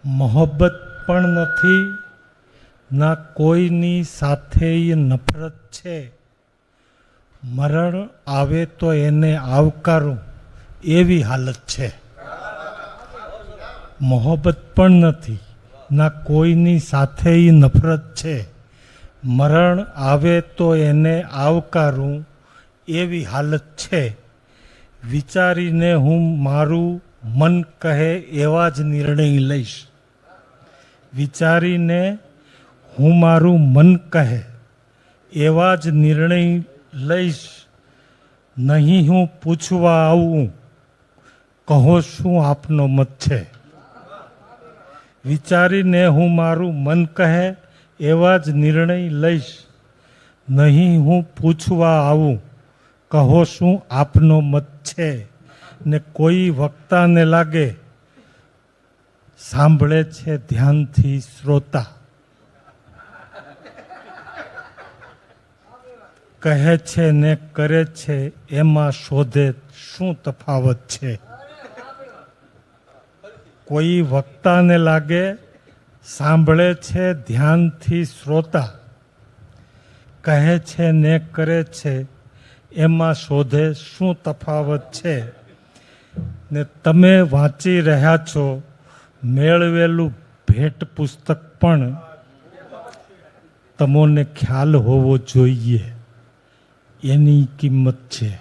મોહબ્બત પણ નથી, ના કોઈની સાથે નફરત છે. મરણ આવે તો એને આવકારું એવી હાલત છે. મોહબ્બત પણ નથી, ના કોઈની સાથે નફરત છે. મરણ આવે તો એને આવકારું એવી હાલત છે. વિચારીને હું મારું મન કહે એવા જ નિર્ણય લઈશ. વિચારીને હું મારું મન કહે એવા જ નિર્ણય લઈશ. નહીં હું પૂછવા આવું, કહો શું આપનો મત છે. વિચારીને હું મારું મન કહે એવા જ નિર્ણય લઈશ. નહીં હું પૂછવા આવું, કહો શું આપનો મત છે. ને કોઈ વક્તાને લાગે સાંભળે છે ધ્યાનથી શ્રોતા, કહે છે ને કરે છે એમાં શોધે શું તફાવત છે. કોઈ વક્તાને લાગે સાંભળે છે ધ્યાનથી શ્રોતા, કહે છે ને કરે છે એમાં શોધે શું તફાવત છે. ને તમે વાંચી રહ્યા છો મેળવેલું ભેટ પુસ્તક પણ તમને ખ્યાલ હોવો જોઈએ એની કિંમત છે.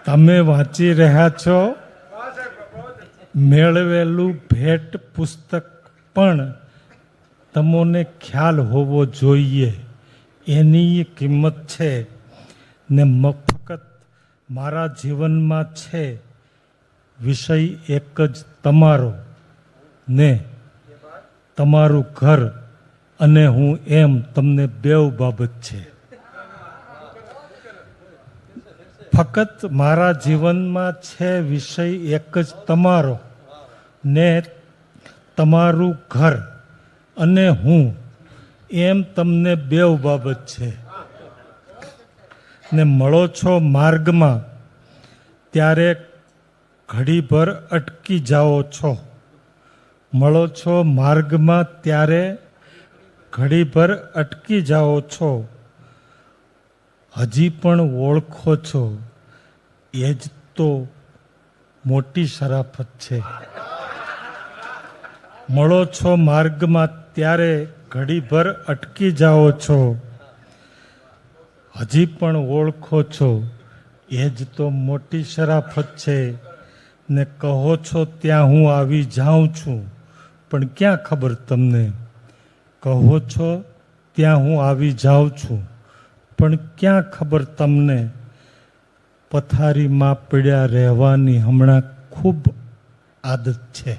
તમે વાંચી રહ્યા છો મેળવેલું ભેટ પુસ્તક પણ તમને ખ્યાલ હોવો જોઈએ એની કિંમત છે. ને ફક્ત મારા જીવનમાં છે વિષય એક જ તમારો ને તમારું ઘર અને હું એમ તમને બેવ બાબત છે. ફક્ત મારા જીવનમાં છે વિષય એક જ તમારો ને તમારું ઘર અને હું એમ તમને બેવ બાબત છે. ને મળો છો માર્ગમાં ત્યારે ઘડીભર અટકી જાઓ છો. મળો છો માર્ગમાં ત્યારે ઘડીભર અટકી જાઓ છો. હજી પણ ઓળખો છો એ જ તો મોટી શરાફત છે. મળો છો માર્ગમાં ત્યારે ઘડીભર અટકી જાઓ છો. હજી પણ ઓળખો છો એ જ તો મોટી શરાફત છે. ને કહો છો ત્યાં હું આવી જાઉં છું, પણ ક્યાં ખબર તમને. કહો છો ત્યાં હું આવી જાઉં છું, પણ ક્યાં ખબર તમને. પથારીમાં પડ્યા રહેવાની હમણાં ખૂબ આદત છે.